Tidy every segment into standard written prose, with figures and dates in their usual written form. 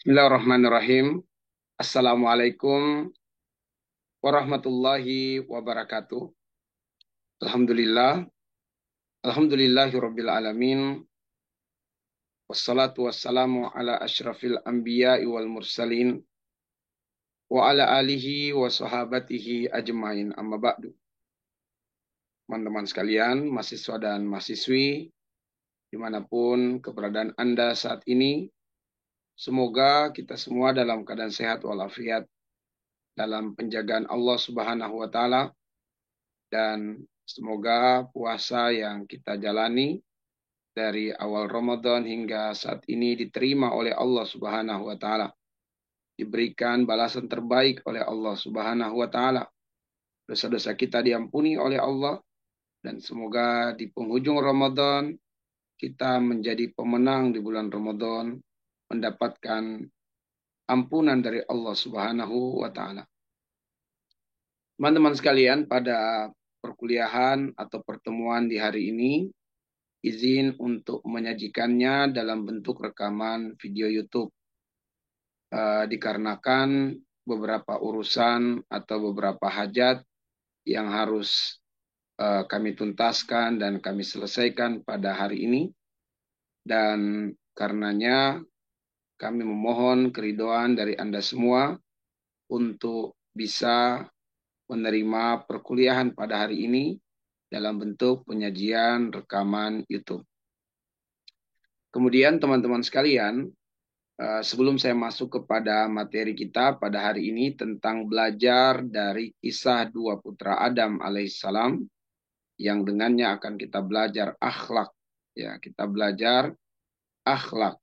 Bismillahirrahmanirrahim. Assalamualaikum warahmatullahi wabarakatuh. Alhamdulillah. Alhamdulillahirabbil alamin. Wassalatu wassalamu ala asyrafil anbiya'i wal mursalin wa ala alihi wa sahabatihi ajmain. Amma ba'du. Teman-teman sekalian, mahasiswa dan mahasiswi dimanapun keberadaan Anda saat ini, semoga kita semua dalam keadaan sehat walafiat dalam penjagaan Allah Subhanahu wa taala. Dan semoga puasa yang kita jalani dari awal Ramadan hingga saat ini diterima oleh Allah Subhanahu wa taala. Diberikan balasan terbaik oleh Allah Subhanahu wa taala. Dosa-dosa kita diampuni oleh Allah dan semoga di penghujung Ramadan kita menjadi pemenang di bulan Ramadan, mendapatkan ampunan dari Allah Subhanahu wa taala. Teman-teman sekalian, pada perkuliahan atau pertemuan di hari ini, izin untuk menyajikannya dalam bentuk rekaman video YouTube. Dikarenakan beberapa urusan atau beberapa hajat yang harus kami tuntaskan dan kami selesaikan pada hari ini. Dan karenanya kami memohon keridhaan dari Anda semua untuk bisa menerima perkuliahan pada hari ini dalam bentuk penyajian rekaman YouTube. Kemudian teman-teman sekalian, sebelum saya masuk kepada materi kita pada hari ini tentang belajar dari kisah dua putra Adam alaihissalam, yang dengannya akan kita belajar akhlak. Ya, kita belajar akhlak.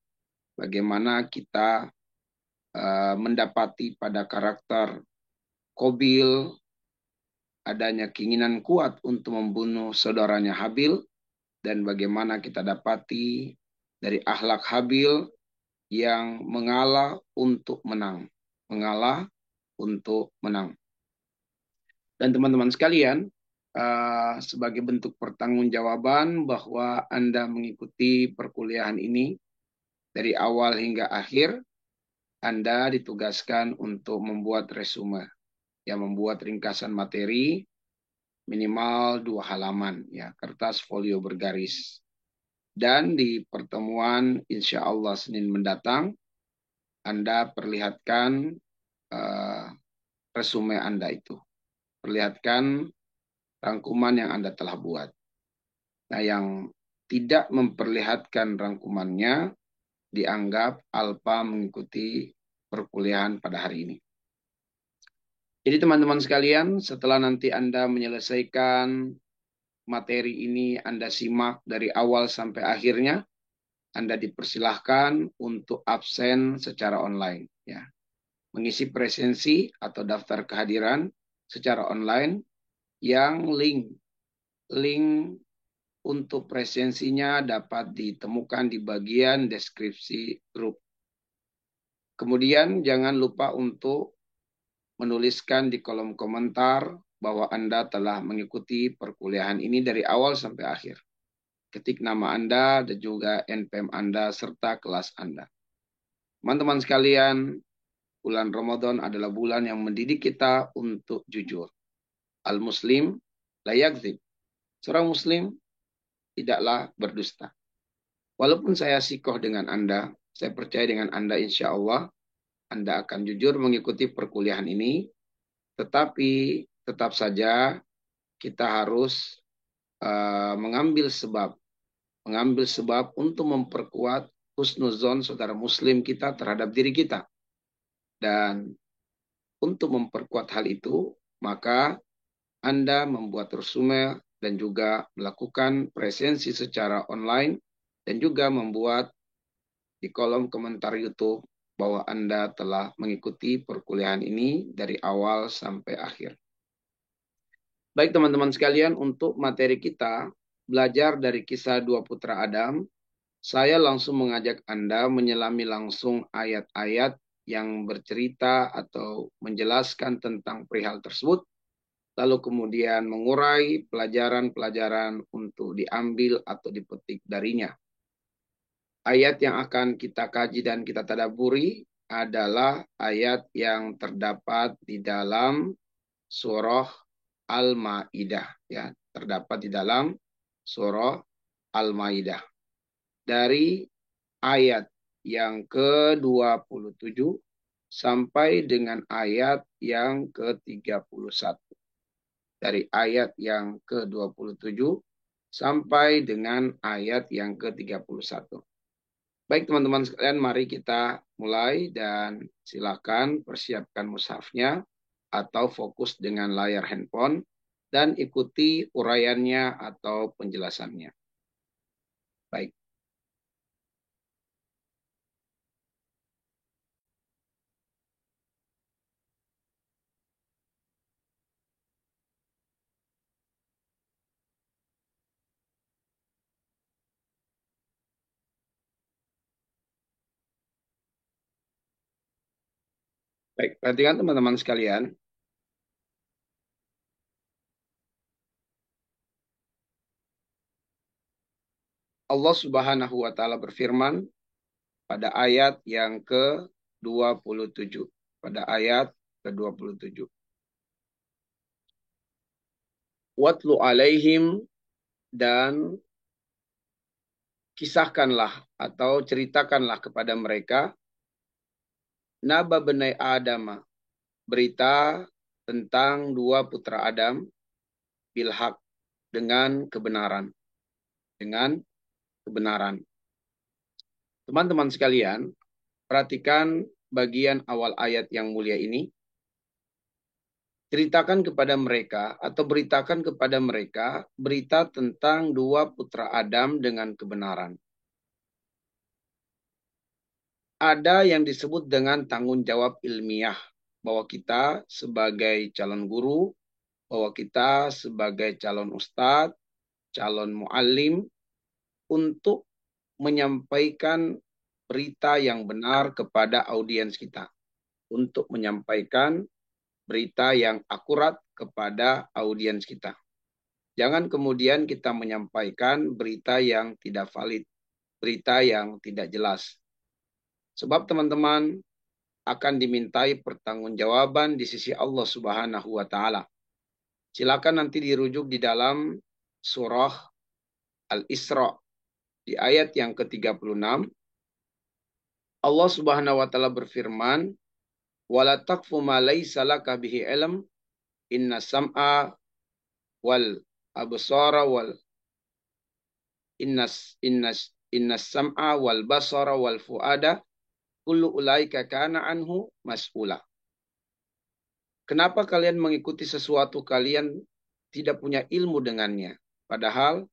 Bagaimana kita mendapati pada karakter Qabil adanya keinginan kuat untuk membunuh saudaranya Habil, dan bagaimana kita dapati dari akhlak Habil yang mengalah untuk menang. Mengalah untuk menang. Dan teman-teman sekalian, sebagai bentuk pertanggungjawaban bahwa Anda mengikuti perkuliahan ini dari awal hingga akhir, Anda ditugaskan untuk membuat resume, yang membuat ringkasan materi minimal 2 halaman, ya, kertas folio bergaris. Dan di pertemuan insya Allah Senin mendatang, Anda perlihatkan resume Anda itu. Perlihatkan rangkuman yang Anda telah buat. Nah, yang tidak memperlihatkan rangkumannya dianggap alpa mengikuti perkuliahan pada hari ini. Jadi teman-teman sekalian, setelah nanti Anda menyelesaikan materi ini, Anda simak dari awal sampai akhirnya, Anda dipersilahkan untuk absen secara online, ya. Mengisi presensi atau daftar kehadiran secara online yang link untuk presensinya dapat ditemukan di bagian deskripsi grup. Kemudian jangan lupa untuk menuliskan di kolom komentar bahwa Anda telah mengikuti perkuliahan ini dari awal sampai akhir. Ketik nama Anda dan juga NPM Anda serta kelas Anda. Teman-teman sekalian, bulan Ramadan adalah bulan yang mendidik kita untuk jujur. Al-Muslim la yakdzib. Seorang Muslim tidaklah berdusta. Walaupun saya sikoh dengan Anda, saya percaya dengan Anda insya Allah, Anda akan jujur mengikuti perkuliahan ini, tetapi tetap saja kita harus mengambil sebab untuk memperkuat husnuzon saudara Muslim kita terhadap diri kita. Dan untuk memperkuat hal itu, maka Anda membuat resume dan juga melakukan presensi secara online dan juga membuat di kolom komentar YouTube bahwa Anda telah mengikuti perkuliahan ini dari awal sampai akhir. Baik teman-teman sekalian, untuk materi kita belajar dari kisah dua putra Adam, saya langsung mengajak Anda menyelami langsung ayat-ayat yang bercerita atau menjelaskan tentang perihal tersebut, lalu kemudian mengurai pelajaran-pelajaran untuk diambil atau dipetik darinya. Ayat yang akan kita kaji dan kita tadabburi adalah ayat yang terdapat di dalam surah Al-Maidah, ya, terdapat di dalam surah Al-Maidah. Dari ayat yang ke-27 sampai dengan ayat yang ke-31. Dari ayat yang ke-27 sampai dengan ayat yang ke-31. Baik teman-teman sekalian, mari kita mulai dan silakan persiapkan mushafnya atau fokus dengan layar handphone dan ikuti uraiannya atau penjelasannya. Baik. Baik, perhatikan teman-teman sekalian. Allah Subhanahu wa taala berfirman pada ayat yang ke-27. Pada ayat ke-27. Watlu alaihim, dan kisahkanlah atau ceritakanlah kepada mereka Naba benai Adam, berita tentang dua putra Adam, bilhak, dengan kebenaran. Dengan kebenaran. Teman-teman sekalian, perhatikan bagian awal ayat yang mulia ini. Ceritakan kepada mereka atau beritakan kepada mereka berita tentang dua putra Adam dengan kebenaran. Ada yang disebut dengan tanggung jawab ilmiah, bahwa kita sebagai calon guru, bahwa kita sebagai calon ustadz, calon muallim, untuk menyampaikan berita yang benar kepada audiens kita. Untuk menyampaikan berita yang akurat kepada audiens kita. Jangan kemudian kita menyampaikan berita yang tidak valid, berita yang tidak jelas. Sebab teman-teman akan dimintai pertanggungjawaban di sisi Allah Subhanahu wa taala. Silakan nanti dirujuk di dalam surah Al-Isra di ayat yang ke-36. Allah Subhanahu wa taala berfirman, "Wala taqfu ma laysa laka bihi ilm, inna sam'a wal absara wal innas sam'a wal basara wal fuada kullu ulaika kana anhu mas'ula." Kenapa kalian mengikuti sesuatu kalian tidak punya ilmu dengannya? Padahal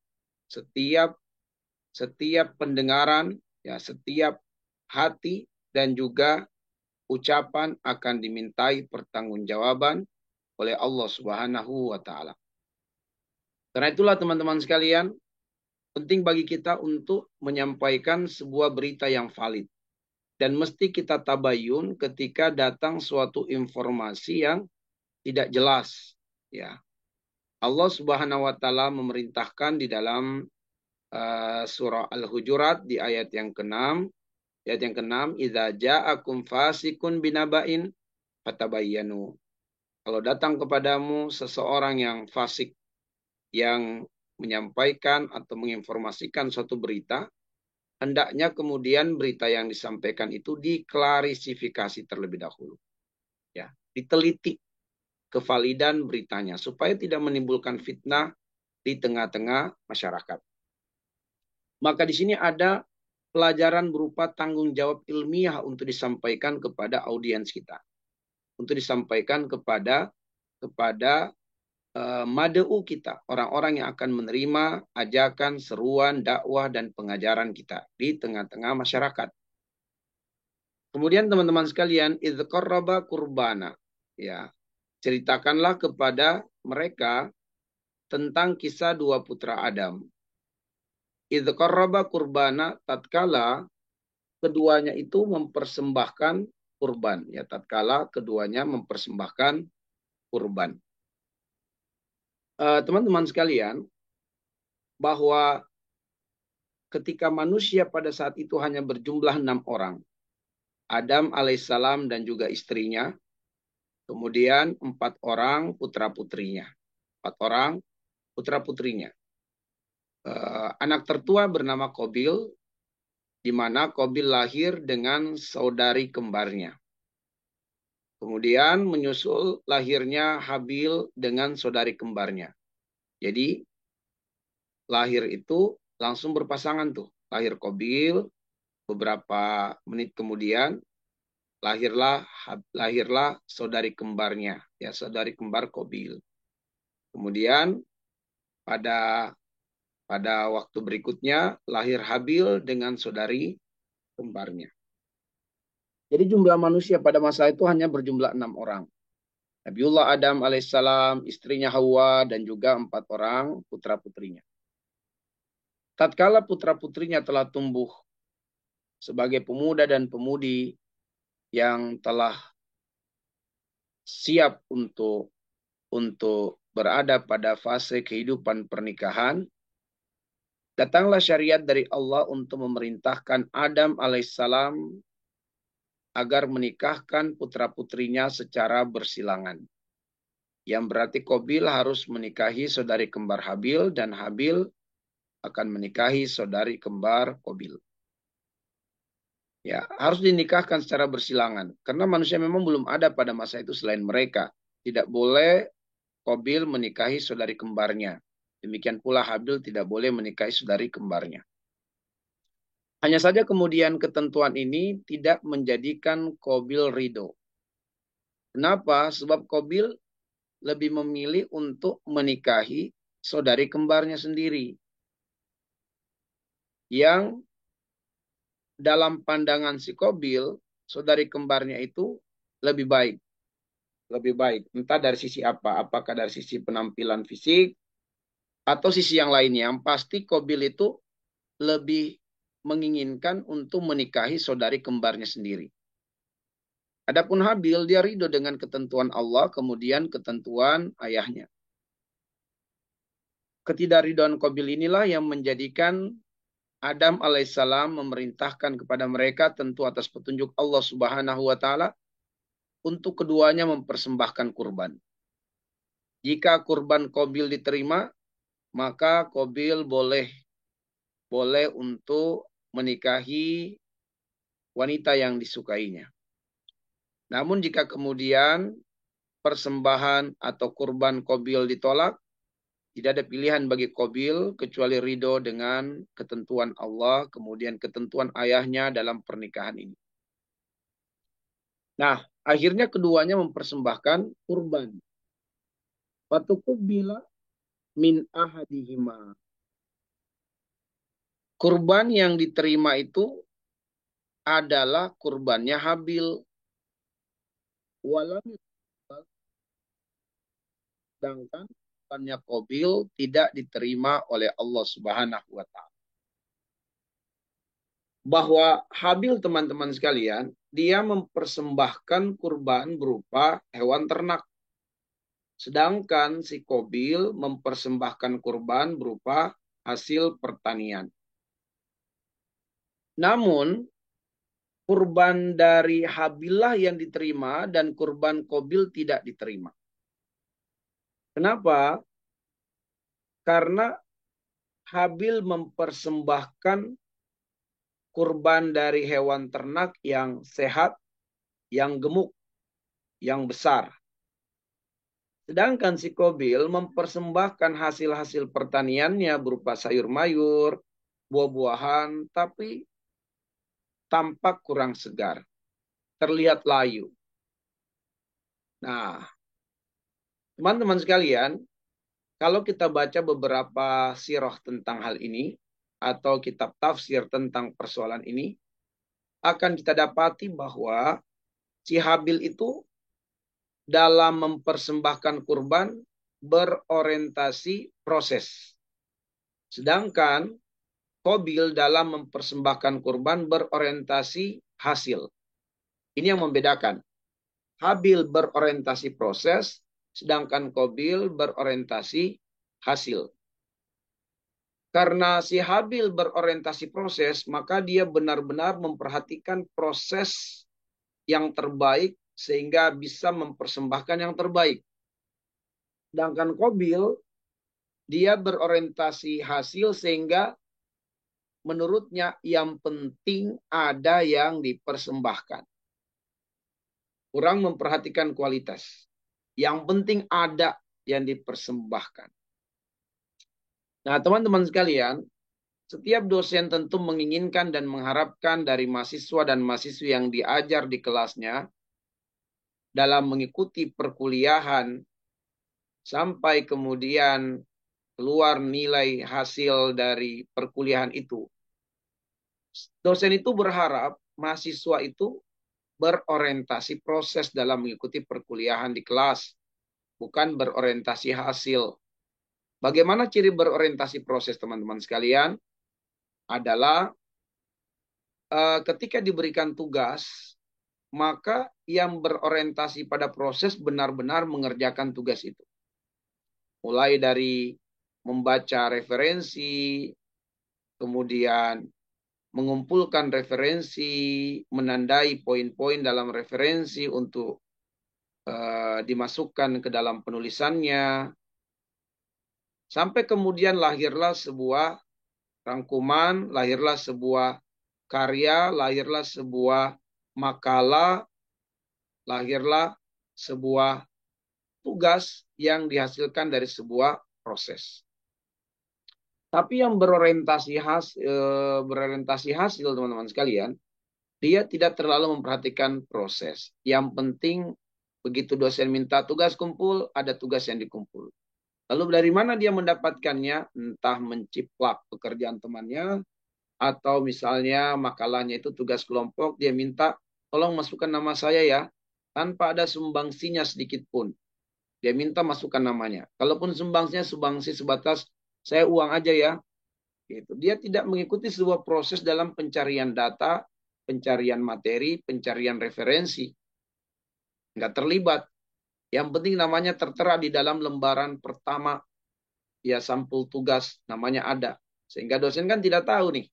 setiap pendengaran, ya, setiap hati dan juga ucapan akan dimintai pertanggungjawaban oleh Allah Subhanahu wa taala. Karena itulah teman-teman sekalian, penting bagi kita untuk menyampaikan sebuah berita yang valid. Dan mesti kita tabayun ketika datang suatu informasi yang tidak jelas. Ya, Allah Subhanahu wa taala memerintahkan di dalam surah Al-Hujurat di ayat yang ke-6, "Idza ja'akum fasikun binaba'in fatabayyanu." Kalau datang kepadamu seseorang yang fasik, yang menyampaikan atau menginformasikan suatu berita, hendaknya kemudian berita yang disampaikan itu diklarifikasi terlebih dahulu. Ya, diteliti kevalidan beritanya supaya tidak menimbulkan fitnah di tengah-tengah masyarakat. Maka di sini ada pelajaran berupa tanggung jawab ilmiah untuk disampaikan kepada audiens kita. Untuk disampaikan kepada mad'u kita, orang-orang yang akan menerima ajakan, seruan, dakwah, dan pengajaran kita di tengah-tengah masyarakat. Kemudian teman-teman sekalian, idz qarraba qurbana. Ya, ceritakanlah kepada mereka tentang kisah dua putra Adam. Idz qarraba qurbana, tatkala keduanya itu mempersembahkan kurban. Ya, tatkala keduanya mempersembahkan kurban. Teman-teman sekalian, bahwa ketika manusia pada saat itu hanya berjumlah 6 orang, Adam alaihissalam dan juga istrinya. Kemudian 4 orang putra-putrinya. 4 orang putra-putrinya. Anak tertua bernama Qabil, di mana Qabil lahir dengan saudari kembarnya. Kemudian menyusul lahirnya Habil dengan saudari kembarnya. Jadi lahir itu langsung berpasangan tuh. Lahir Qabil, beberapa menit kemudian lahirlah saudari kembarnya, ya saudari kembar Qabil. Kemudian pada waktu berikutnya lahir Habil dengan saudari kembarnya. Jadi jumlah manusia pada masa itu hanya berjumlah 6 orang. Nabiullah Adam alaihissalam, istrinya Hawa, dan juga 4 orang putra-putrinya. Tatkala putra-putrinya telah tumbuh sebagai pemuda dan pemudi yang telah siap untuk berada pada fase kehidupan pernikahan, datanglah syariat dari Allah untuk memerintahkan Adam alaihissalam agar menikahkan putra-putrinya secara bersilangan. Yang berarti Qabil harus menikahi saudari kembar Habil dan Habil akan menikahi saudari kembar Qabil. Ya, harus dinikahkan secara bersilangan karena manusia memang belum ada pada masa itu selain mereka. Tidak boleh Qabil menikahi saudari kembarnya. Demikian pula Habil tidak boleh menikahi saudari kembarnya. Hanya saja kemudian ketentuan ini tidak menjadikan Qabil ridho. Kenapa? Sebab Qabil lebih memilih untuk menikahi saudari kembarnya sendiri. Yang dalam pandangan si Qabil, saudari kembarnya itu lebih baik. Lebih baik. Entah dari sisi apa. Apakah dari sisi penampilan fisik atau sisi yang lainnya. Yang pasti Qabil itu lebih menginginkan untuk menikahi saudari kembarnya sendiri. Adapun Habil, dia ridho dengan ketentuan Allah, kemudian ketentuan ayahnya. Ketidakridhoan Qabil inilah yang menjadikan Adam alaihissalam memerintahkan kepada mereka tentu atas petunjuk Allah Subhanahu wa taala untuk keduanya mempersembahkan kurban. Jika kurban Qabil diterima, maka Qabil boleh untuk menikahi wanita yang disukainya. Namun jika kemudian persembahan atau kurban Qabil ditolak, tidak ada pilihan bagi Qabil kecuali ridho dengan ketentuan Allah, kemudian ketentuan ayahnya dalam pernikahan ini. Nah, akhirnya keduanya mempersembahkan kurban. Fatuqubila min ahadihima. Kurban yang diterima itu adalah kurbannya Habil. Walam, sedangkan kurbannya Qabil tidak diterima oleh Allah Subhanahu wa taala. Bahwa Habil, teman-teman sekalian, dia mempersembahkan kurban berupa hewan ternak. Sedangkan si Qabil mempersembahkan kurban berupa hasil pertanian. Namun, kurban dari Habillah yang diterima dan kurban Qabil tidak diterima. Kenapa? Karena Habil mempersembahkan kurban dari hewan ternak yang sehat, yang gemuk, yang besar. Sedangkan si Qabil mempersembahkan hasil-hasil pertaniannya berupa sayur mayur, buah-buahan, tapi tampak kurang segar, terlihat layu. Nah, teman-teman sekalian, kalau kita baca beberapa sirah tentang hal ini, atau kitab tafsir tentang persoalan ini, akan kita dapati bahwa si Habil itu dalam mempersembahkan kurban berorientasi proses. Sedangkan Qabil dalam mempersembahkan kurban berorientasi hasil. Ini yang membedakan. Habil berorientasi proses, sedangkan Qabil berorientasi hasil. Karena si Habil berorientasi proses, maka dia benar-benar memperhatikan proses yang terbaik sehingga bisa mempersembahkan yang terbaik. Sedangkan Qabil, dia berorientasi hasil sehingga menurutnya yang penting ada yang dipersembahkan. Kurang memperhatikan kualitas. Yang penting ada yang dipersembahkan. Nah, teman-teman sekalian, setiap dosen tentu menginginkan dan mengharapkan dari mahasiswa dan mahasiswi yang diajar di kelasnya dalam mengikuti perkuliahan sampai kemudian keluar nilai hasil dari perkuliahan itu. Dosen itu berharap mahasiswa itu berorientasi proses dalam mengikuti perkuliahan di kelas, bukan berorientasi hasil. Bagaimana ciri berorientasi proses, teman-teman sekalian? Adalah ketika diberikan tugas, maka yang berorientasi pada proses benar-benar mengerjakan tugas itu. Mulai dari membaca referensi, kemudian mengumpulkan referensi, menandai poin-poin dalam referensi untuk dimasukkan ke dalam penulisannya, sampai kemudian lahirlah sebuah rangkuman, lahirlah sebuah karya, lahirlah sebuah makalah, lahirlah sebuah tugas yang dihasilkan dari sebuah proses. Tapi yang berorientasi hasil, teman-teman sekalian, dia tidak terlalu memperhatikan proses. Yang penting begitu dosen minta tugas kumpul, ada tugas yang dikumpul. Lalu dari mana dia mendapatkannya? Entah menciplak pekerjaan temannya, atau misalnya makalahnya itu tugas kelompok, dia minta tolong masukkan nama saya ya, tanpa ada sumbangsinya sedikit pun. Dia minta masukkan namanya. Kalaupun sumbangsi sebatas saya uang aja ya. Gitu. Dia tidak mengikuti sebuah proses dalam pencarian data, pencarian materi, pencarian referensi. Nggak terlibat. Yang penting namanya tertera di dalam lembaran pertama, ya sampul tugas, namanya ada. Sehingga dosen kan tidak tahu nih,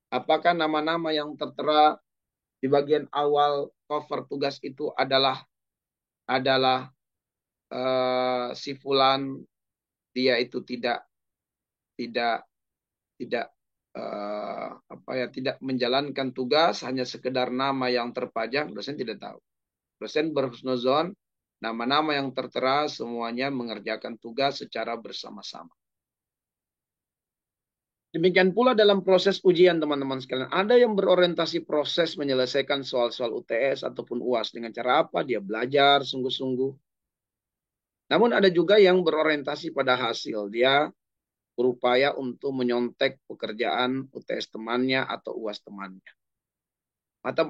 apakah nama-nama yang tertera di bagian awal cover tugas itu adalah si fulan, dia itu tidak tidak tidak tidak menjalankan tugas, hanya sekedar nama yang terpajang, dosen tidak tahu. Dosen berhusnuzon, nama-nama yang tertera semuanya mengerjakan tugas secara bersama-sama. Demikian pula dalam proses ujian, teman-teman sekalian. Ada yang berorientasi proses menyelesaikan soal-soal UTS ataupun UAS. Dengan cara apa? Dia belajar sungguh-sungguh. Namun ada juga yang berorientasi pada hasil. Dia berupaya untuk menyontek pekerjaan UTS temannya atau UAS temannya.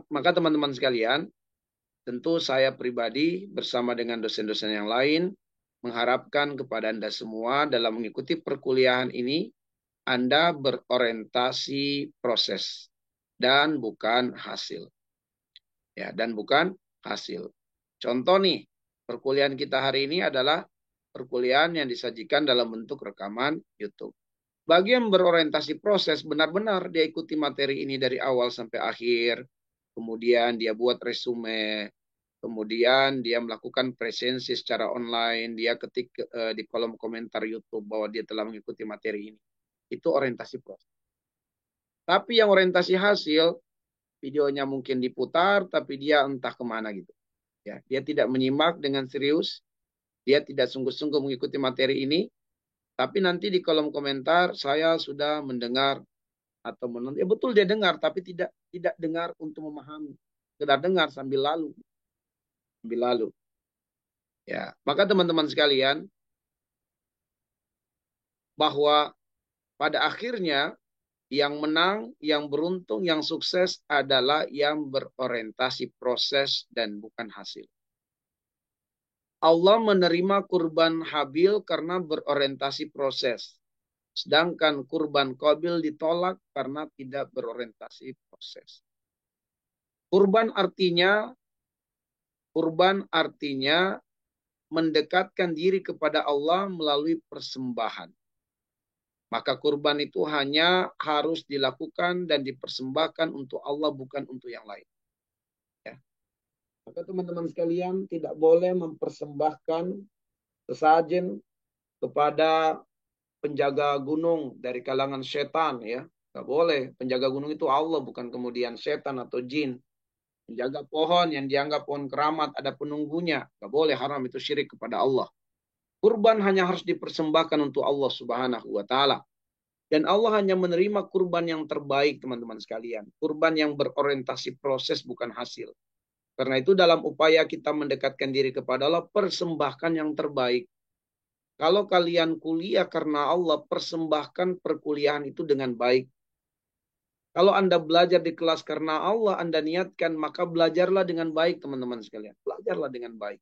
Maka teman-teman sekalian, tentu saya pribadi bersama dengan dosen-dosen yang lain mengharapkan kepada Anda semua dalam mengikuti perkuliahan ini, Anda berorientasi proses dan bukan hasil. Ya, dan bukan hasil. Contoh nih, perkuliahan kita hari ini adalah perkuliahan yang disajikan dalam bentuk rekaman YouTube. Bagi yang berorientasi proses, benar-benar dia ikuti materi ini dari awal sampai akhir. Kemudian dia buat resume. Kemudian dia melakukan presensi secara online. Dia ketik di kolom komentar YouTube bahwa dia telah mengikuti materi ini. Itu orientasi proses. Tapi yang orientasi hasil, videonya mungkin diputar, tapi dia entah kemana gitu. Ya, dia tidak menyimak dengan serius. Dia tidak sungguh-sungguh mengikuti materi ini. Tapi nanti di kolom komentar saya sudah mendengar atau menonton. Ya betul dia dengar, tapi tidak dengar untuk memahami. Sekedar dengar sambil lalu. Sambil lalu. Ya, maka teman-teman sekalian, bahwa pada akhirnya yang menang, yang beruntung, yang sukses adalah yang berorientasi proses dan bukan hasil. Allah menerima kurban Habil karena berorientasi proses. Sedangkan kurban Qabil ditolak karena tidak berorientasi proses. Kurban artinya mendekatkan diri kepada Allah melalui persembahan. Maka kurban itu hanya harus dilakukan dan dipersembahkan untuk Allah, bukan untuk yang lain. Ya. Maka teman-teman sekalian tidak boleh mempersembahkan sesajen kepada penjaga gunung dari kalangan setan ya. Tidak boleh. Penjaga gunung itu Allah, bukan kemudian setan atau jin. Menjaga pohon yang dianggap pohon keramat ada penunggunya. Tidak boleh, haram, itu syirik kepada Allah. Kurban hanya harus dipersembahkan untuk Allah Subhanahu wa taala. Dan Allah hanya menerima kurban yang terbaik, teman-teman sekalian. Kurban yang berorientasi proses, bukan hasil. Karena itu dalam upaya kita mendekatkan diri kepada Allah, persembahkan yang terbaik. Kalau kalian kuliah karena Allah, persembahkan perkuliahan itu dengan baik. Kalau Anda belajar di kelas karena Allah, Anda niatkan, maka belajarlah dengan baik, teman-teman sekalian. Belajarlah dengan baik.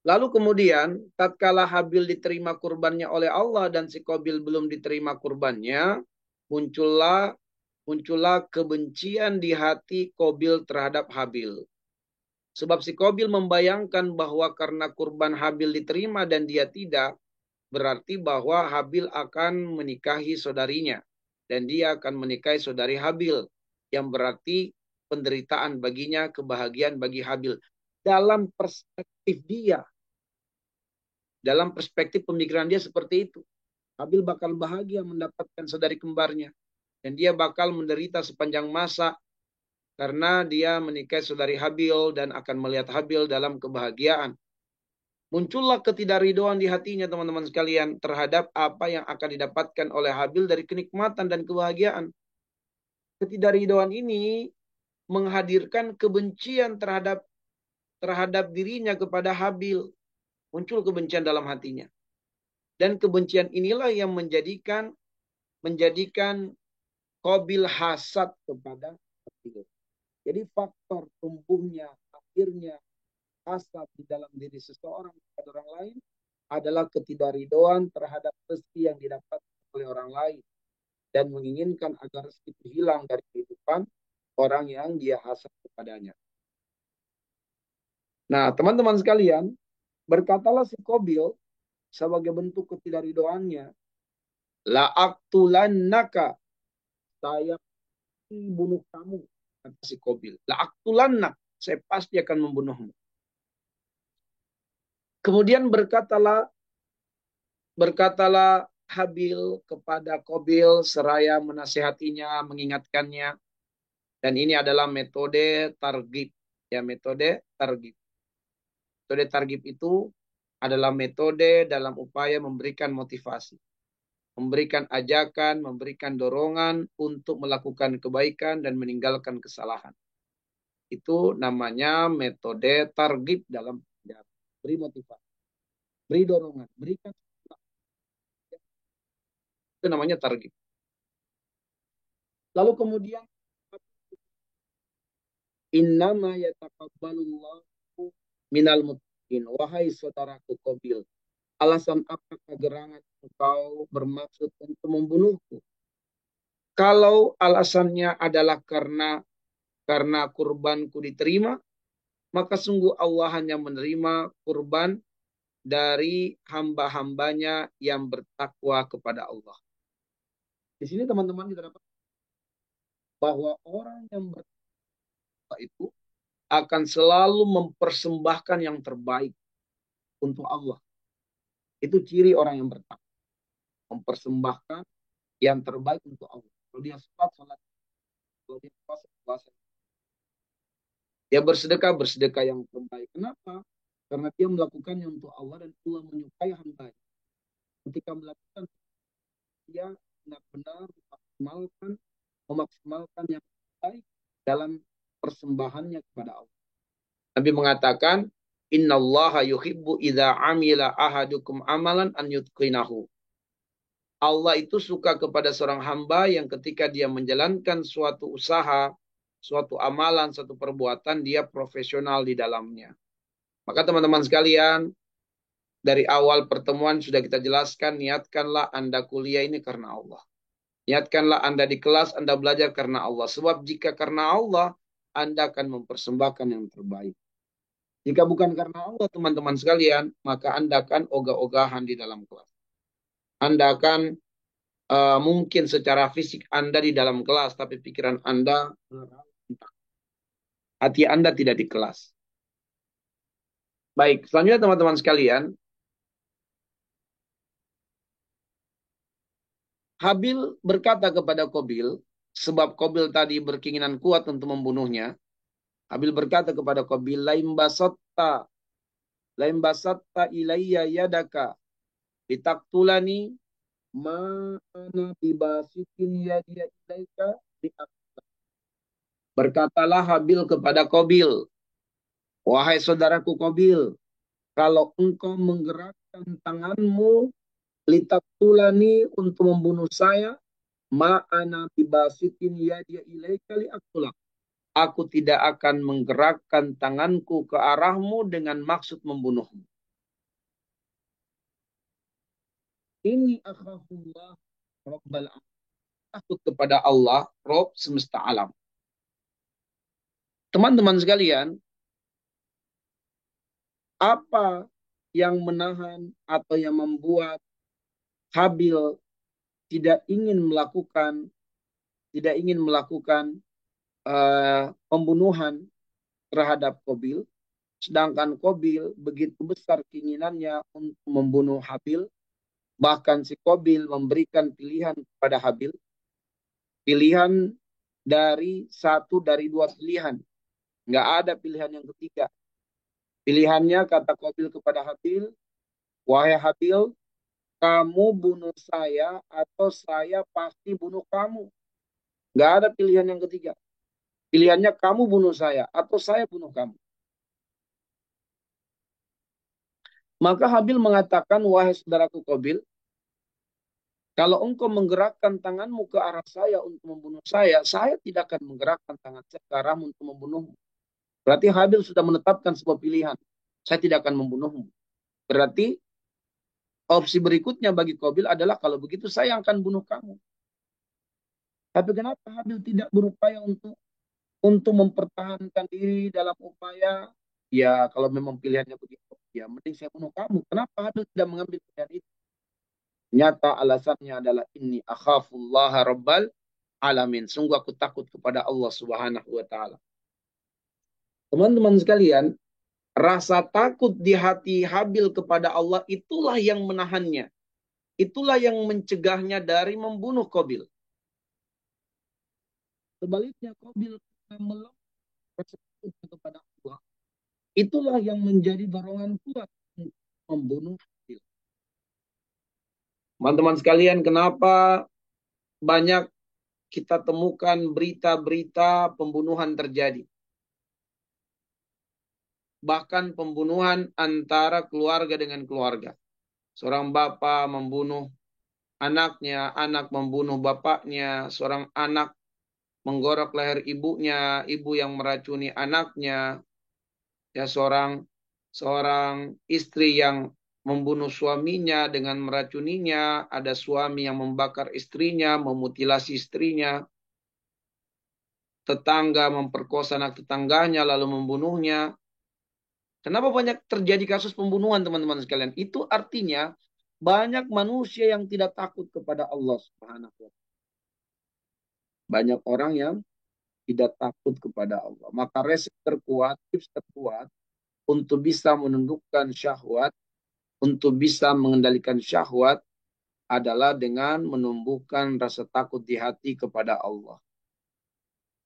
Lalu kemudian, tatkala Habil diterima kurbannya oleh Allah dan si Qabil belum diterima kurbannya, muncullah kebencian di hati Qabil terhadap Habil. Sebab si Qabil membayangkan bahwa karena kurban Habil diterima dan dia tidak, berarti bahwa Habil akan menikahi saudarinya. Dan dia akan menikahi saudari Habil. Yang berarti penderitaan baginya, kebahagiaan bagi Habil. Dalam perspektif dia, dalam perspektif pemikiran dia seperti itu. Habil bakal bahagia mendapatkan saudari kembarnya. Dan dia bakal menderita sepanjang masa karena dia menikahi saudari Habil dan akan melihat Habil dalam kebahagiaan. Muncullah ketidakridhoan di hatinya, teman-teman sekalian, terhadap apa yang akan didapatkan oleh Habil dari kenikmatan dan kebahagiaan. Ketidakridhoan ini menghadirkan kebencian terhadap dirinya kepada Habil. Muncul kebencian dalam hatinya. Dan kebencian inilah yang menjadikan Qabil hasad kepada Habil. Jadi faktor tumbuhnya akhirnya hasad di dalam diri seseorang kepada orang lain adalah ketidakridhoan terhadap rezeki yang didapat oleh orang lain dan menginginkan agar rezeki itu hilang dari kehidupan orang yang dia hasad kepadanya. Nah, teman-teman sekalian, berkatalah si Qabil sebagai bentuk ketidakridhoannya, la aktulannaka, saya bunuh kamu, kata si Qabil. La aktulannak, saya pasti akan membunuhmu. Kemudian berkatalah Habil kepada Qabil seraya menasihatinya, mengingatkannya. Dan ini adalah metode targib. Ya, metode targib. Metode targib itu adalah metode dalam upaya memberikan motivasi. Memberikan ajakan, memberikan dorongan untuk melakukan kebaikan dan meninggalkan kesalahan. Itu namanya metode targib dalam beri motivasi. Beri dorongan. Berikan. Itu namanya targib. Lalu kemudian innama yataqabbalullahu minal muttaqin. Wahai saudaraku Qabil, alasan apakah gerangan engkau bermaksud untuk membunuhku? Kalau alasannya adalah karena kurbanku diterima, maka sungguh Allah hanya menerima kurban dari hamba-hambanya yang bertakwa kepada Allah. Di sini teman-teman kita dapat bahwa orang yang bertakwa itu akan selalu mempersembahkan yang terbaik untuk Allah. Itu ciri orang yang bertakwa. Mempersembahkan yang terbaik untuk Allah. Kalau dia salat, kalau dia puasa. Dia bersedekah yang terbaik. Kenapa? Karena dia melakukannya untuk Allah dan Allah menyukai hamba. Ketika melakukan, dia benar-benar memaksimalkan yang terbaik dalam persembahannya kepada Allah. Nabi mengatakan, innallaha yuhibbu idza amila ahadukum amalan an yutqinahu. Allah itu suka kepada seorang hamba yang ketika dia menjalankan suatu usaha, suatu amalan, suatu perbuatan, dia profesional di dalamnya. Maka teman-teman sekalian, dari awal pertemuan sudah kita jelaskan, niatkanlah Anda kuliah ini karena Allah. Niatkanlah Anda di kelas, Anda belajar karena Allah. Sebab jika karena Allah, Anda akan mempersembahkan yang terbaik. Jika bukan karena Allah, teman-teman sekalian, maka Anda akan ogah-ogahan di dalam kelas. Anda akan mungkin secara fisik Anda di dalam kelas, tapi pikiran Anda Hati Anda tidak di kelas. Baik, selanjutnya teman-teman sekalian, Habil berkata kepada Qabil, sebab Qabil tadi berkeinginan kuat untuk membunuhnya. Habil berkata kepada Qabil, lain basatta ilayya yadaka litaktulani ma ana bibasitin yadiya ilaika. Berkatalah Habil kepada Qabil, wahai saudaraku Qabil, kalau engkau menggerakkan tanganmu litaktulani untuk membunuh saya, ma'ana bibasitin yadiya ilaika liaktulak. Aku tidak akan menggerakkan tanganku ke arahmu dengan maksud membunuhmu. Ini akhafullah Rabbal alamin. Takut kepada Allah, Rob semesta alam. Teman-teman sekalian, apa yang menahan atau yang membuat Habil tidak ingin melakukan pembunuhan terhadap Qabil, sedangkan Qabil begitu besar keinginannya untuk membunuh Habil, bahkan si Qabil memberikan pilihan kepada Habil, pilihan dari dua pilihan, nggak ada pilihan yang ketiga. Pilihannya kata Qabil kepada Habil, wahai Habil, kamu bunuh saya atau saya pasti bunuh kamu. Nggak ada pilihan yang ketiga. Pilihannya kamu bunuh saya atau saya bunuh kamu. Maka Habil mengatakan, wahai saudaraku Qabil, kalau engkau menggerakkan tanganmu ke arah saya untuk membunuh saya tidak akan menggerakkan tangan saya ke arahmu untuk membunuhmu. Berarti Habil sudah menetapkan sebuah pilihan. Saya tidak akan membunuhmu. Berarti opsi berikutnya bagi Qabil adalah kalau begitu saya akan bunuh kamu. Tapi kenapa Habil tidak berupaya untuk mempertahankan diri dalam upaya, ya kalau memang pilihannya begitu, ya mending saya bunuh kamu. Kenapa Habil tidak mengambil pilihan itu? Nyata alasannya adalah ini akhafullah rabbal alamin. Sungguh aku takut kepada Allah Subhanahu wa taala. Teman-teman sekalian, rasa takut di hati Habil kepada Allah itulah yang menahannya. Itulah yang mencegahnya dari membunuh Qabil. Sebaliknya Qabil melakukan rasa takut kepada Allah. Itulah yang menjadi dorongan kuat untuk membunuh Habil. Teman-teman sekalian, kenapa banyak kita temukan berita-berita pembunuhan terjadi? Bahkan pembunuhan antara keluarga dengan keluarga. Seorang bapak membunuh anaknya, anak membunuh bapaknya, seorang anak menggorok leher ibunya, ibu yang meracuni anaknya, ya seorang istri yang membunuh suaminya dengan meracuninya, ada suami yang membakar istrinya, memutilasi istrinya, tetangga memperkosa anak tetangganya lalu membunuhnya. Kenapa banyak terjadi kasus pembunuhan teman-teman sekalian? Itu artinya banyak manusia yang tidak takut kepada Allah Subhanahu wa taala. Banyak orang yang tidak takut kepada Allah. Maka resep terkuat, tips terkuat untuk bisa menundukkan syahwat, untuk bisa mengendalikan syahwat adalah dengan menumbuhkan rasa takut di hati kepada Allah.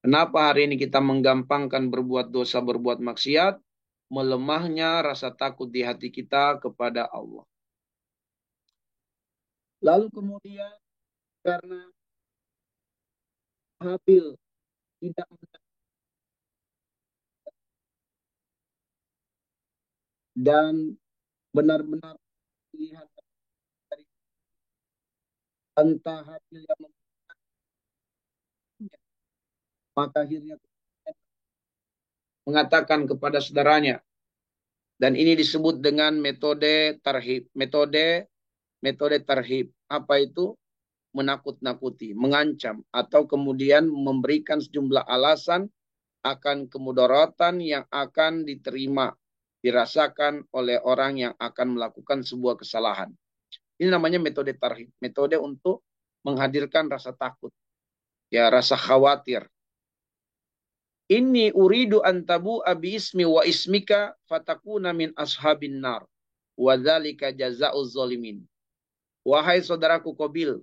Kenapa hari ini kita menggampangkan berbuat dosa, berbuat maksiat? Melemahnya rasa takut di hati kita kepada Allah. Lalu kemudian karena Habil tidak dan benar-benar melihat dari entah Habil yang membunuhnya, maka akhirnya mengatakan kepada saudaranya, dan ini disebut dengan metode tarhib. Metode tarhib. Apa itu? Menakut-nakuti, mengancam, atau kemudian memberikan sejumlah alasan akan kemudaratan yang akan dirasakan oleh orang yang akan melakukan sebuah kesalahan. Ini namanya metode tarhib. Metode untuk menghadirkan rasa takut, ya rasa khawatir. Inni uridu an tabu'a bi ismi wa ismika fatakuna min ashabin nar. Wa dzalika jazaa'uz zalimin. Wahai saudaraku Qabil,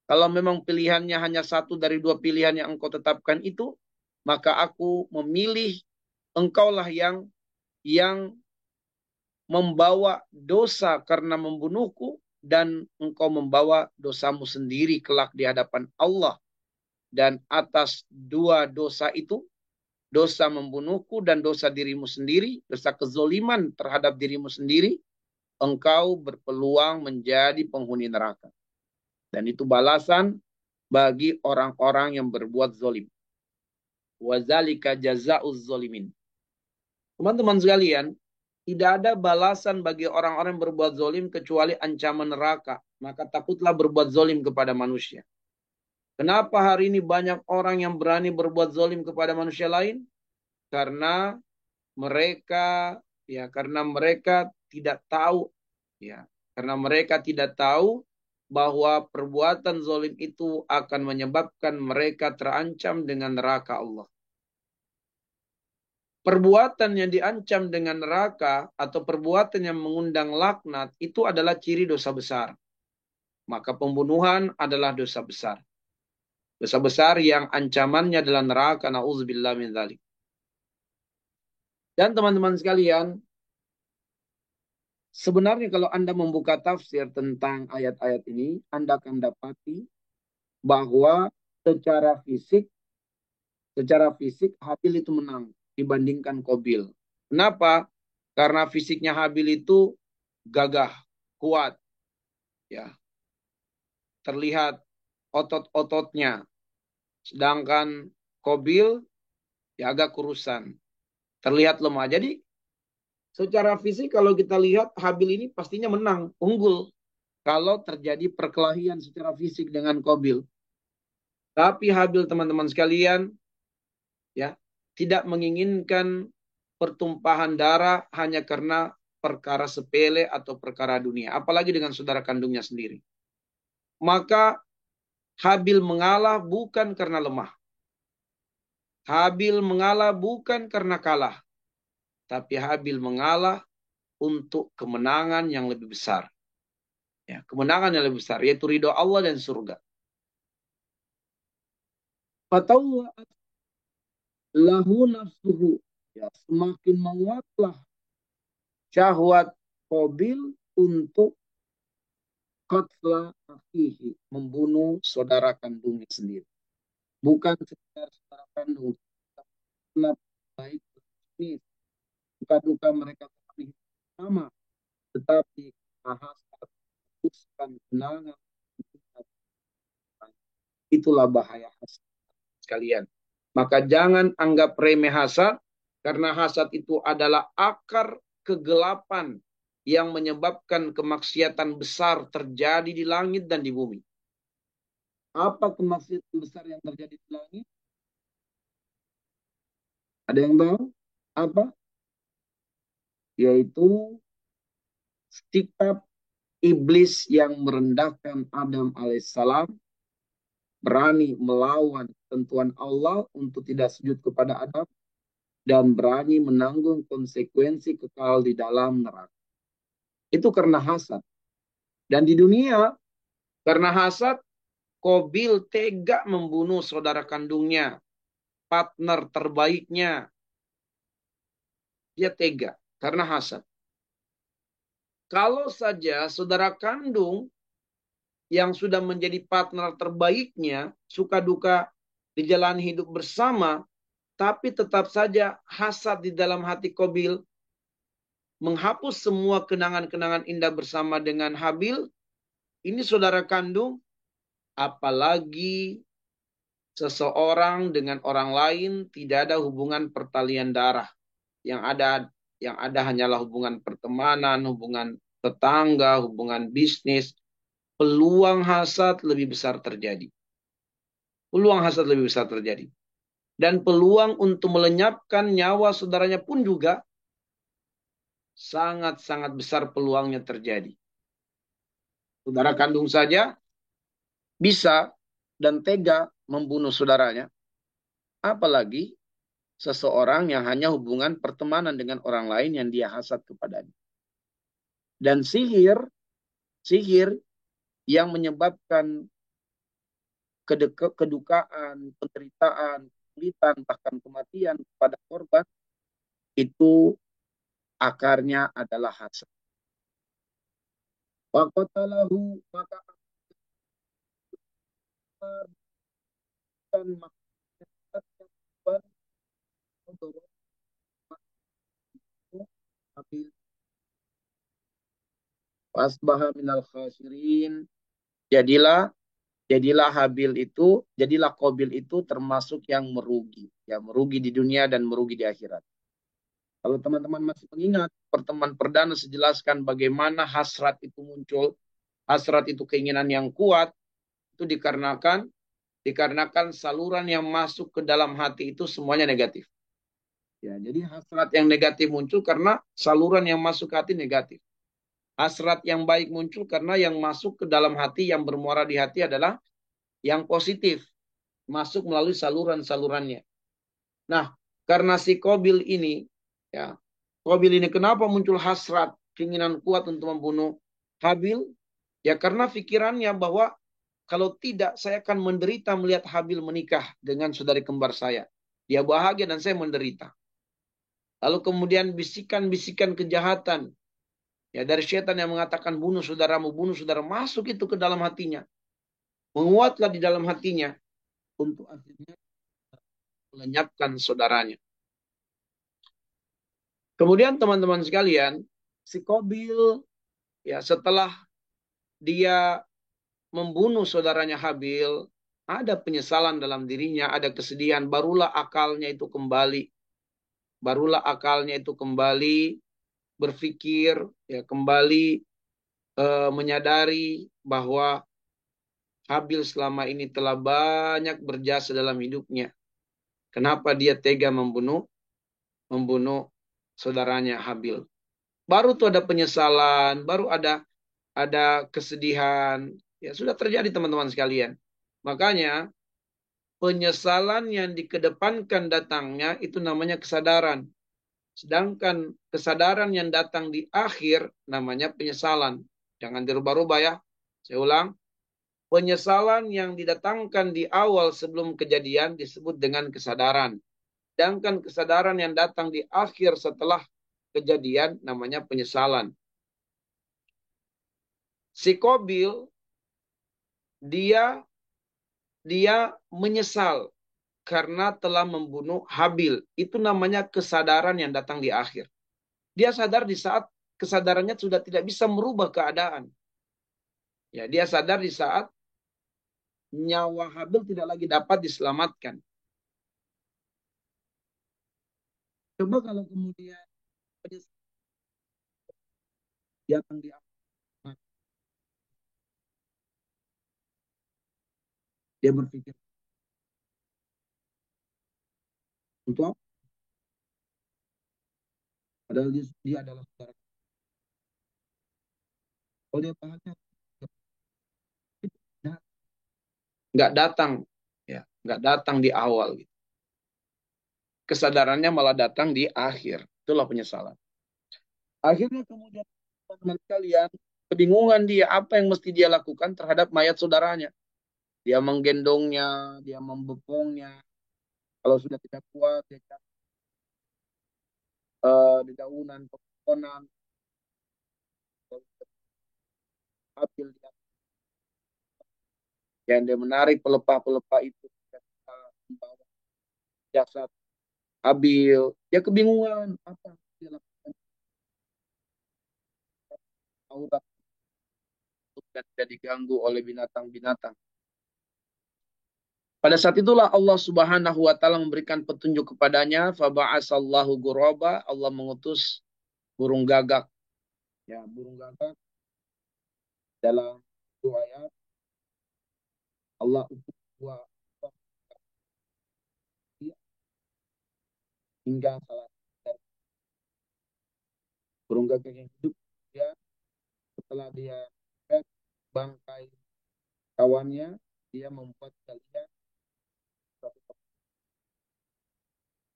kalau memang pilihannya hanya satu dari dua pilihan yang engkau tetapkan itu, maka aku memilih engkaulah yang membawa dosa karena membunuhku, dan engkau membawa dosamu sendiri kelak di hadapan Allah. Dan atas dua dosa itu, dosa membunuhku dan dosa dirimu sendiri, dosa kezoliman terhadap dirimu sendiri, engkau berpeluang menjadi penghuni neraka. Dan itu balasan bagi orang-orang yang berbuat zolim. Wazalika jazaa'uz zolimin. Teman-teman sekalian, tidak ada balasan bagi orang-orang yang berbuat zolim kecuali ancaman neraka. Maka takutlah berbuat zolim kepada manusia. Kenapa hari ini banyak orang yang berani berbuat zolim kepada manusia lain? Karena mereka tidak tahu, ya, karena mereka tidak tahu bahwa perbuatan zolim itu akan menyebabkan mereka terancam dengan neraka Allah. Perbuatan yang diancam dengan neraka atau perbuatan yang mengundang laknat itu adalah ciri dosa besar. Maka pembunuhan adalah dosa besar. Dosa besar yang ancamannya adalah neraka. Na'udzubillah min dzalik. Dan teman-teman sekalian, sebenarnya kalau Anda membuka tafsir tentang ayat-ayat ini, Anda akan dapati bahwa secara fisik Habil itu menang dibandingkan Qabil. Kenapa? Karena fisiknya Habil itu gagah, kuat, ya, terlihat otot-ototnya. Sedangkan Qabil ya agak kurusan, terlihat lemah. Jadi secara fisik kalau kita lihat Habil ini pastinya menang, unggul kalau terjadi perkelahian secara fisik dengan Qabil. Tapi Habil, teman-teman sekalian, ya, tidak menginginkan pertumpahan darah hanya karena perkara sepele atau perkara dunia, apalagi dengan saudara kandungnya sendiri. Maka Habil mengalah bukan karena lemah. Habil mengalah bukan karena kalah, tapi Habil mengalah untuk kemenangan yang lebih besar. Ya, kemenangan yang lebih besar, yaitu ridho Allah dan surga. Fatawwa'at lahu nafsuhu. Ya, semakin menguatlah syahwat Qabil untuk qatla akhihi, membunuh saudara kandungnya sendiri. Bukan sekedar saudara kandung, karena baik ini duka-duka mereka sama, tetapi hasad, khususkan kenangan, itulah bahaya hasad sekalian. Maka jangan anggap remeh hasad, karena hasad itu adalah akar kegelapan yang menyebabkan kemaksiatan besar terjadi di langit dan di bumi. Apa kemaksiatan besar yang terjadi di langit? Ada yang tahu? Apa? Yaitu sikap iblis yang merendahkan Adam alaihissalam, berani melawan ketentuan Allah untuk tidak sujud kepada Adam, dan berani menanggung konsekuensi kekal di dalam neraka. Itu karena hasad. Dan di dunia, karena hasad, Qabil tega membunuh saudara kandungnya, partner terbaiknya. Dia tega karena hasad. Kalau saja saudara kandung yang sudah menjadi partner terbaiknya suka duka di jalan hidup bersama, tapi tetap saja hasad di dalam hati Qabil menghapus semua kenangan-kenangan indah bersama dengan Habil, ini saudara kandung, apalagi seseorang dengan orang lain tidak ada hubungan pertalian darah. Yang ada hanyalah hubungan pertemanan, hubungan tetangga, hubungan bisnis. Peluang hasad lebih besar terjadi. Peluang hasad lebih besar terjadi. Dan peluang untuk melenyapkan nyawa saudaranya pun juga sangat-sangat besar peluangnya terjadi. Saudara kandung saja bisa dan tega membunuh saudaranya. Apalagi seseorang yang hanya hubungan pertemanan dengan orang lain yang dia hasad kepadanya. Dan sihir yang menyebabkan kedukaan, penderitaan, kesulitan, bahkan kematian kepada korban, itu akarnya adalah hasad. Waqatalahu, maka akan maksudkan untuk Habil wasbaha minal khasirin. Jadilah jadilah Habil itu, jadilah Qabil itu termasuk yang merugi, ya merugi di dunia dan merugi di akhirat. Kalau teman-teman masih mengingat pertemuan perdana sejelaskan bagaimana hasrat itu muncul, hasrat itu keinginan yang kuat, itu dikarenakan saluran yang masuk ke dalam hati itu semuanya negatif. Ya, jadi hasrat yang negatif muncul karena saluran yang masuk ke hati negatif. Hasrat yang baik muncul karena yang masuk ke dalam hati, yang bermuara di hati adalah yang positif, masuk melalui saluran-salurannya. Nah, karena si Qabil ini, ya, Qabil ini kenapa muncul hasrat, keinginan kuat untuk membunuh Habil? Ya karena pikirannya bahwa kalau tidak saya akan menderita melihat Habil menikah dengan saudari kembar saya. Dia bahagia dan saya menderita. Lalu kemudian bisikan-bisikan kejahatan ya dari setan yang mengatakan bunuh saudaramu, bunuh saudara, masuk itu ke dalam hatinya. Menguatlah di dalam hatinya untuk akhirnya melenyapkan saudaranya. Kemudian teman-teman sekalian, si Qabil ya setelah dia membunuh saudaranya Habil, ada penyesalan dalam dirinya, ada kesedihan, barulah akalnya itu kembali. Barulah akalnya itu kembali berpikir, ya kembali menyadari bahwa Habil selama ini telah banyak berjasa dalam hidupnya. Kenapa dia tega membunuh saudaranya Habil? Baru tuh ada penyesalan, baru ada kesedihan. Ya sudah terjadi teman-teman sekalian. Makanya penyesalan yang dikedepankan datangnya itu namanya kesadaran. Sedangkan kesadaran yang datang di akhir namanya penyesalan. Jangan dirubah-rubah ya. Saya ulang. Penyesalan yang didatangkan di awal sebelum kejadian disebut dengan kesadaran. Sedangkan kesadaran yang datang di akhir setelah kejadian namanya penyesalan. Si Qabil dia menyesal karena telah membunuh Habil. Itu namanya kesadaran yang datang di akhir. Dia sadar di saat kesadarannya sudah tidak bisa merubah keadaan. Ya, dia sadar di saat nyawa Habil tidak lagi dapat diselamatkan. Coba kalau kemudian datang di akhir, dia berpikir untuk apa? Padahal dia adalah saudara. Kalau dia bahagia, nggak datang, ya nggak datang di awal. Gitu. Kesadarannya malah datang di akhir. Itulah penyesalan. Akhirnya kemudian teman kalian kebingungan dia apa yang mesti dia lakukan terhadap mayat saudaranya. Dia menggendongnya, dia membopongnya. Kalau sudah tidak kuat, dia cari dedaunan, pepohonan, ambil dia, dan dia menarik pelepah-pelepah itu membawa jasad Habil. Dia kebingungan apa yang dia lakukan aurat dan tidak diganggu oleh binatang-binatang. Pada saat itulah Allah Subhanahu wa taala memberikan petunjuk kepadanya, faba'asallahu ghuraba, Allah mengutus burung gagak. Ya, burung gagak dalam dua ayat Allah utus dua hingga salah dari burung gagak yang hidup dia setelah dia bangkai kawannya dia membuat kalian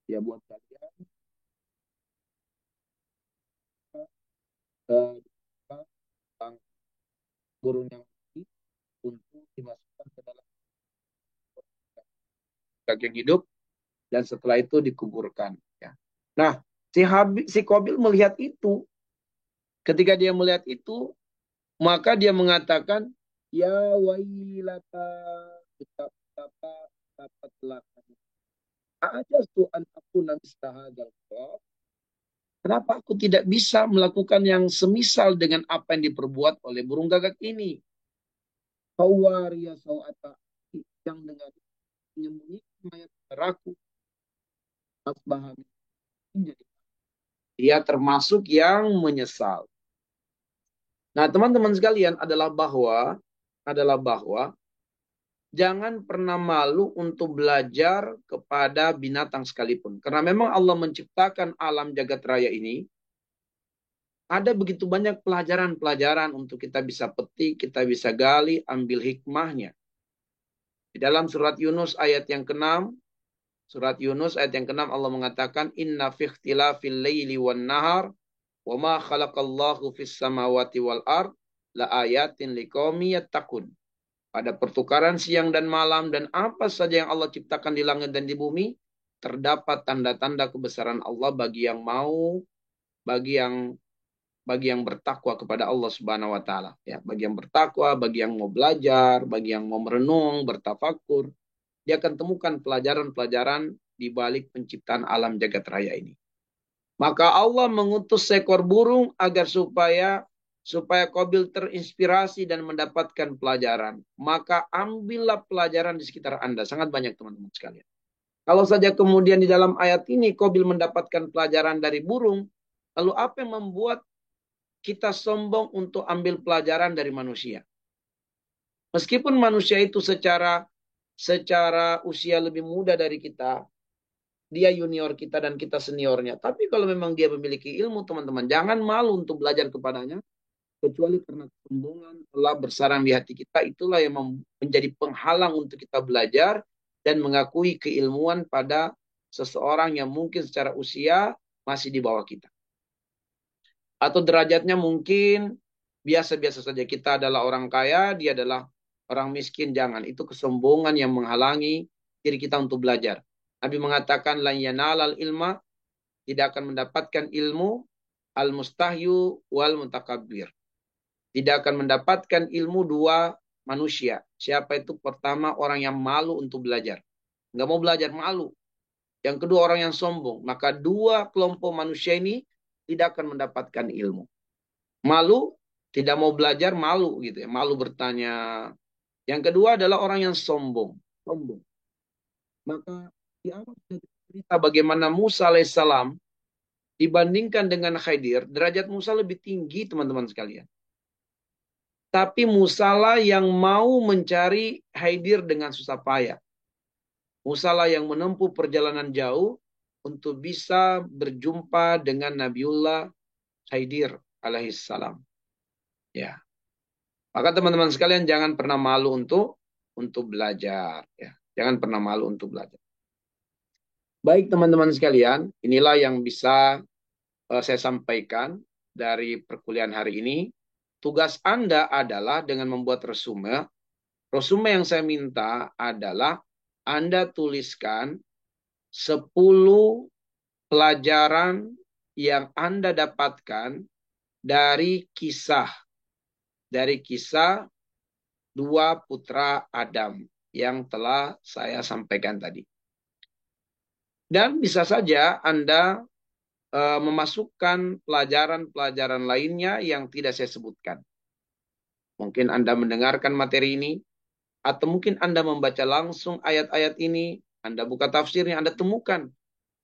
Ya buat kalian eh, tentang burung yang mati untuk dimasukkan ke dalam daging hidup dan setelah itu dikuburkan. Ya. Nah, si Qabil melihat itu. Ketika dia melihat itu, maka dia mengatakan, ya wailata, betapa dapat celaka. Ajastu an aku namistahadal. Kenapa aku tidak bisa melakukan yang semisal dengan apa yang diperbuat oleh burung gagak ini? Kawaria sawata yang dengan menyembunyikan mayat saudaraku. Asbahami. Dia termasuk yang menyesal. Nah, teman-teman sekalian adalah bahwa jangan pernah malu untuk belajar kepada binatang sekalipun. Karena memang Allah menciptakan alam jagat raya ini, ada begitu banyak pelajaran-pelajaran untuk kita bisa petik, kita bisa gali, ambil hikmahnya. Di dalam surat Yunus ayat yang ke-6, Allah mengatakan, Inna fi ikhtilafil laili wan nahar, wa ma khalaqallahu fis samawati wal ard, la ayatin liqaumi yattaqun. Pada pertukaran siang dan malam dan apa saja yang Allah ciptakan di langit dan di bumi, terdapat tanda-tanda kebesaran Allah bagi yang mau, bagi yang bertakwa kepada Allah Subhanahu wa taala, ya, bagi yang bertakwa, bagi yang mau belajar, bagi yang mau merenung, bertafakur, dia akan temukan pelajaran-pelajaran di balik penciptaan alam jagat raya ini. Maka Allah mengutus seekor burung agar supaya Qabil terinspirasi dan mendapatkan pelajaran. Maka ambillah pelajaran di sekitar Anda. Sangat banyak teman-teman sekalian. Kalau saja kemudian di dalam ayat ini Qabil mendapatkan pelajaran dari burung, lalu apa yang membuat kita sombong untuk ambil pelajaran dari manusia? Meskipun manusia itu secara usia lebih muda dari kita, dia junior kita dan kita seniornya. Tapi kalau memang dia memiliki ilmu, teman-teman, jangan malu untuk belajar kepadanya. Kecuali karena kesombongan telah bersarang di hati kita, itulah yang menjadi penghalang untuk kita belajar dan mengakui keilmuan pada seseorang yang mungkin secara usia masih di bawah kita. Atau derajatnya mungkin biasa-biasa saja. Kita adalah orang kaya, dia adalah orang miskin. Jangan. Itu kesombongan yang menghalangi diri kita untuk belajar. Nabi mengatakan, lan yanalal ilma, tidak akan mendapatkan ilmu, al-mustahyu wal mutakabbir. Tidak akan mendapatkan ilmu dua manusia. Siapa itu? Pertama, orang yang malu untuk belajar. Nggak mau belajar, malu. Yang kedua, orang yang sombong. Maka dua kelompok manusia ini tidak akan mendapatkan ilmu. Malu, tidak mau belajar, malu gitu ya. Malu bertanya. Yang kedua adalah orang yang sombong. Sombong. Maka di awal cerita bagaimana Musa alaihissalam dibandingkan dengan Khidir, derajat Musa lebih tinggi teman-teman sekalian. Tapi Musa lah yang mau mencari Khidir dengan susah payah. Musa lah yang menempuh perjalanan jauh untuk bisa berjumpa dengan Nabiullah Khidir alaihissalam. Ya. Maka teman-teman sekalian jangan pernah malu untuk belajar. Ya. Jangan pernah malu untuk belajar. Baik teman-teman sekalian, inilah yang bisa saya sampaikan dari perkuliahan hari ini. Tugas Anda adalah dengan membuat resume. Resume yang saya minta adalah Anda tuliskan 10 pelajaran yang Anda dapatkan dari kisah dua putra Adam yang telah saya sampaikan tadi. Dan bisa saja Anda memasukkan pelajaran-pelajaran lainnya yang tidak saya sebutkan. Mungkin Anda mendengarkan materi ini, atau mungkin Anda membaca langsung ayat-ayat ini, Anda buka tafsirnya, Anda temukan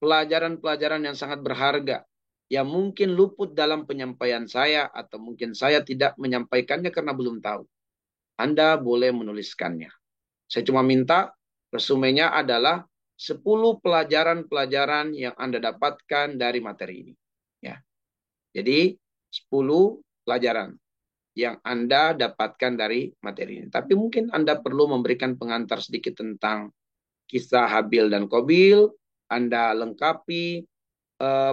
pelajaran-pelajaran yang sangat berharga, yang mungkin luput dalam penyampaian saya, atau mungkin saya tidak menyampaikannya karena belum tahu. Anda boleh menuliskannya. Saya cuma minta resumenya adalah 10 pelajaran-pelajaran yang Anda dapatkan dari materi ini. Ya. Jadi 10 pelajaran yang Anda dapatkan dari materi ini. Tapi mungkin Anda perlu memberikan pengantar sedikit tentang kisah Habil dan Qabil, Anda lengkapi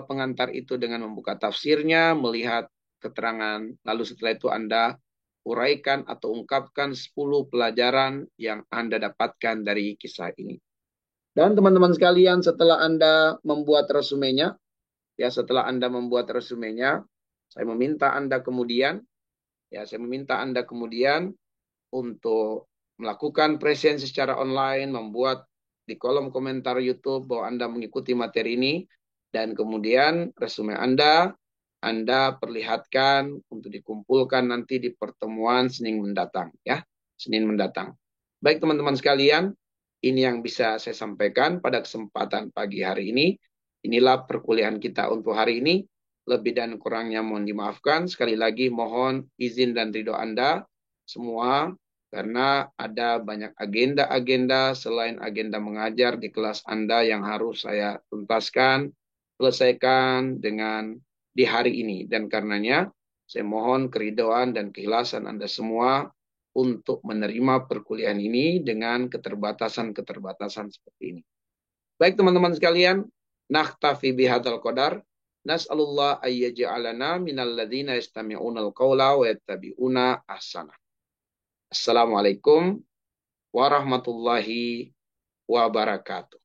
pengantar itu dengan membuka tafsirnya, melihat keterangan, lalu setelah itu Anda uraikan atau ungkapkan 10 pelajaran yang Anda dapatkan dari kisah ini. Dan teman-teman sekalian, setelah Anda membuat resumenya, saya meminta Anda kemudian untuk melakukan presence secara online, membuat di kolom komentar YouTube bahwa Anda mengikuti materi ini, dan kemudian resume Anda perlihatkan untuk dikumpulkan nanti di pertemuan Senin mendatang, ya. Senin mendatang. Baik teman-teman sekalian, ini yang bisa saya sampaikan pada kesempatan pagi hari ini. Inilah perkuliahan kita untuk hari ini. Lebih dan kurangnya mohon dimaafkan. Sekali lagi mohon izin dan ridho Anda semua, karena ada banyak agenda-agenda selain agenda mengajar di kelas Anda yang harus saya tuntaskan, selesaikan dengan di hari ini. Dan karenanya saya mohon keridhaan dan keikhlasan Anda semua untuk menerima perkuliahan ini dengan keterbatasan-keterbatasan seperti ini. Baik teman-teman sekalian, naktafi bihadzal qadar. Nas'alullah ayyaj'alana minal ladzina yastami'unal qawla wa yattabi'una ahsana. Assalamualaikum warahmatullahi wabarakatuh.